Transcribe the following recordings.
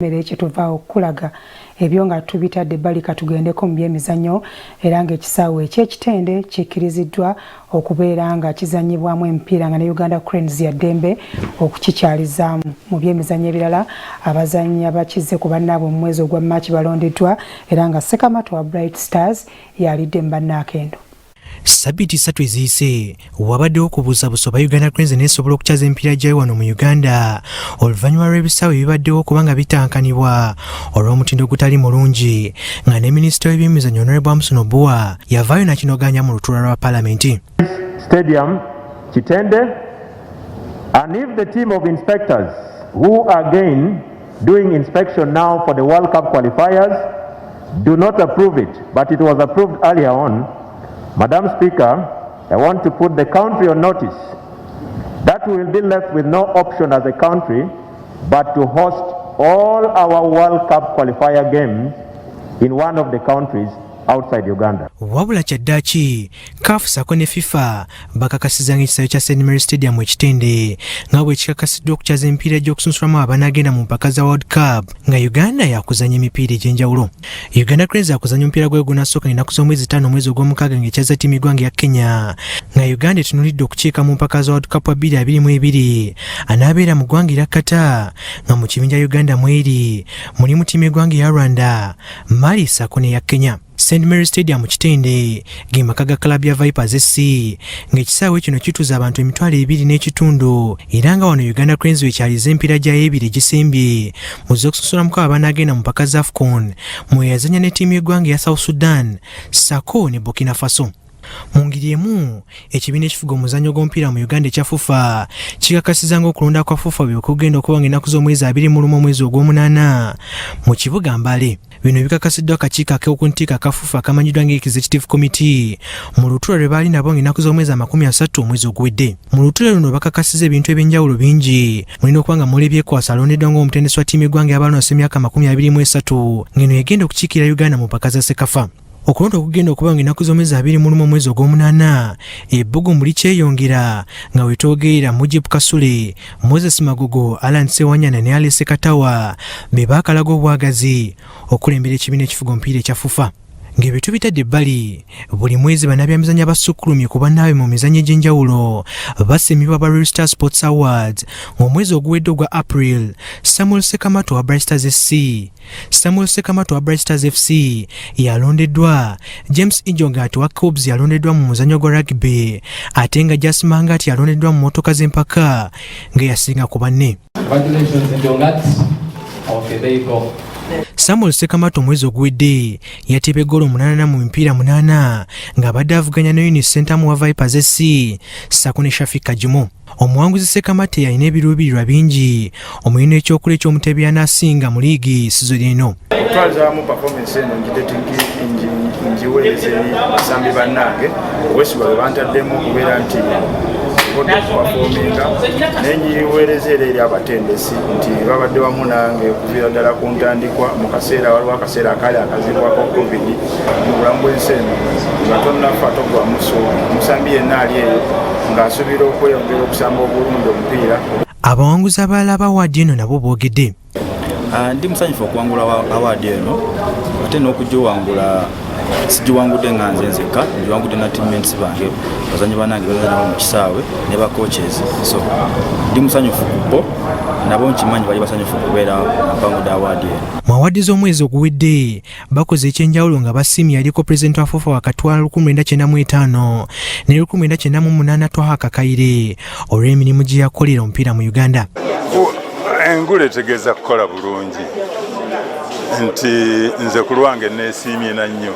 Mbere kyetuva okulaga ebyo nga tubitadde balika tugendeko mu byemizannyo era ng'ekisaawe eky'ekitende kikkiriziddwa okubeera nga kizannyibwamu emipiira nga ne Uganda Cranes yaddembe okukikyaliza mu byemizannyo ebirala abazannyi abakize ku bannaabwe mu mwezi ogwa Maachi balondeddwa era nga Ssekamato wa Bright Stars yalidde mu bannaakendo. Sabiti 3 eziyise wabaddewo okubuusabuusa ba Uganda Cranes nesobola okukyaza emipiira gyayo wano mu Uganda oluvannyuma lw'ebisaawe ebibaddewo kubanga bitankanibwa olw'omutindo ogutali mulungi nga ne minisita w'ebyemizannyo Honorable Amson Obuwa yavaayo nakinoganya mu lutuula lwa Paalamenti. Stadium Kitende, and if the team of inspectors who are again doing inspection now for the World Cup qualifiers do not approve it, but it was approved earlier on, Madam Speaker, I want to put the country on notice that we will be left with no option as a country but to host all our World Cup qualifier games in one of the countries outside Uganda. Wabula kyaddaaki CAF sako ne FIFA bakakasizanga ekisaawe kya St. Mary Stadium ekitende nga bwe kikakasiddwa okukyaza emipiira gy'okusunsulamu abanagenda mu mpaka za World Cup nga Uganda yakuzanya emipiira egy'enjawulo. Uganda Cranes yakuzanya omupiira gwayo gunaasooka ennaku z'omwezi 5 omwezi ogw'omukaaga ng'ekyaza ttiimu eggwanga ya Kenya nga Uganda etunulidde okukiika mu mpaka za World Cup 2022 anaabeera mu ggwanga erya Qatar nga mu kibinja Uganda mweri mulimu ttiimu eggwanga ya Rwanda, Mali sako n'eya Kenya. St. Mary Stadium kitende ge maka ga club ya Vipers SC ng'ekisaawe kino kituza abantu 2.5 era nga wano Uganda Cranes wekyaliza empiira gyayo ebiri egisembye mu z'okususulamuko abanagenda mu mpaka za AFCON mwe yazanya ne ttiimu y'eggwanga ya South Sudan sako ne Burkina Faso. Mu ngeri emu ekibiina ekifuga omuzannyo gw'omupiira mu Uganda ekya FUFA kikakasizanga okulonda kwa FUFA bwe kugenda okuba ng'ennaku z'omwezi 21 omwezi ogw'omunaana mu kibuga Mbale. Bino bikakasiddwa akakiiko ak'okuntiika ka FUFA akamanyiddwa ng'Executive Committee mu lutuula lwe baali nabo ng'ennaku z'omwezi 30 omwezi oguwedde. Mu lutuula luno bakakasiza ebintu ebyenjawulo bingi mulina okuba nga muli ebyekwasa alondeddwa ng'omutendesi wa ttiimu eggwanga y'abaana emyaka 23 ng'eno yagenda okukiikira Uganda mu mpaka za Sekafa. Okulonda okugenda okuba ng'ennaku z'omwezi 21 omwezi ogw'omunaana ebbugumu likyeyongera nga wetoogerera Mujibu Kasule, Moses Magogo, Alan Sewanyana ne Alese Katawa be baakalaga obwagazi okulembera ekibiina ekifuga omupiira ekya FUFA. Ng'ebintu bitadde ebbali buli mwezi bannabyamizannyo abasukkulumye ku bannaabwe mu mizannyo egy'enjawulo basimibwa ba Real Star Sports Awards ng'omwezi oguwedde ogwa April Samuel Ssekamato wa Bright Stars FC yalondeddwa, James Ijongati wa Cubs yalondeddwa mu muzannyo gwa rugby ate nga Jas Mangati yalondeddwa mu mmotoka z'empaka ng'eyasinga ku banne. Samuel Ssekamato omwezi oguwedde yateeba eggoolo 8 mu mipiira 8 ng'abadde avuganya ne Unit Center mu wa Vipers SC sako ne Shafik Kajumo. Omuwanguzi Ssekamato yalina ebiruubirirwa bingi omulina ekyokula eky'omutebi anaasinga mu liigi sizoni eno. Twazaamu performance eno ngiweereza eri basambi bannange obwesibwa bwe bantaddemu okubeera nti nkodde okupafominga nenyiweereza era eri abatendesi nti babadde wamu nange okuviira ddala ku ntandikwa mu kaseera waliwo akaseera akaali akazibwako covid mu bulamu bw'ensi eno nga tonnafa togwamu, so omusambi yenna ali eyo ng'asuubira okweyongera okusamba obulungi omupiira. Abawanguzi abalala ba awaadi eno nabo boogedde. Ndi musanyufu okuwangula awaadi eno ate n'okugiwangula sigiwangudde nga nze nzekka, ngiwangudde na teammates bange bazanyi banange bazanyi mu kisaawe ne ba coaches, so ndi musanyufu bo nabo nkimanyi bali basanyufu kubeera mpangudde awaadi eno. Mu awaadi z'omwezi oguwedde bakoze ekyenjawulo nga basimye yaliko President wa FUFA wakati wa 1995 ne 1998 Twaha Kakayire olw'emirimu gye yakolera omupiira mu Uganda. Engule tegeeza kukola bulungi nti nze ku lwange neesiimye na nnyo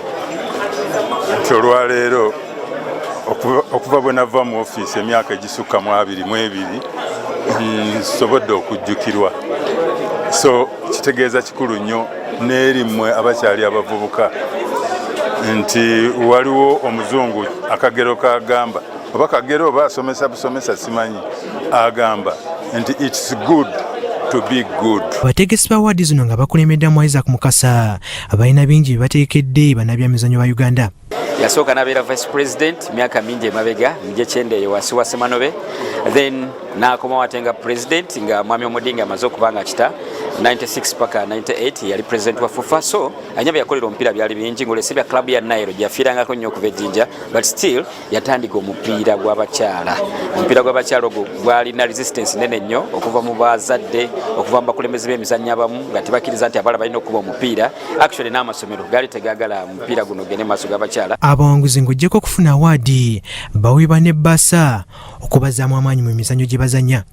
nti olwaleero okuva bwe nava mu ofiisi emyaka egisukka mu 22 nsobodde okujjukirwa, so kitegeeza kikulu nnyo n'eri mmwe abakyali abavubuka nti waliwo omuzungu akagero kagamba oba kagero oba asomesa busomesa simanyi agamba nti it's good to be good. Abategesi ba awaadi zino nga bakulembeddemu Isaac Mukasa abalina bingi bye bateekedde bannabyamizannyo ba Uganda. Yasooka n'abeera vice president myaka mingi emabega mujekyendeeyo wasi wa Semanobe, then n'akomawo ate nga president nga mwami Omudinga amaze okuba nga kita, 96 paka 98 yali president wa FUFA, so anyaba yakolera omupiira byali bingi ngolesebya club ya Nairo gyafiirangako nnyo okuva ejjinja, but still yatandika omupiira gw'abakyala. Omupiira gw'abakyala ogwo gwalina resistance nene nnyo okuva mu bazadde, okuva mu bakulembeze b'emizannyo abamu nga tebakkiriza nti abawala balina okuba omupiira. Actually n'amasomero gaali tegaagala omupiira guno gende maaso g'abakyala. Abawanguzi ng'ojjeko okufuna awaadi baweebwa ne bbasa okubazaamu amaanyi mu mizannyo gye bazannya.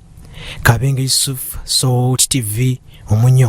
Kabenga Yusuf, Salt TV, Omunyo.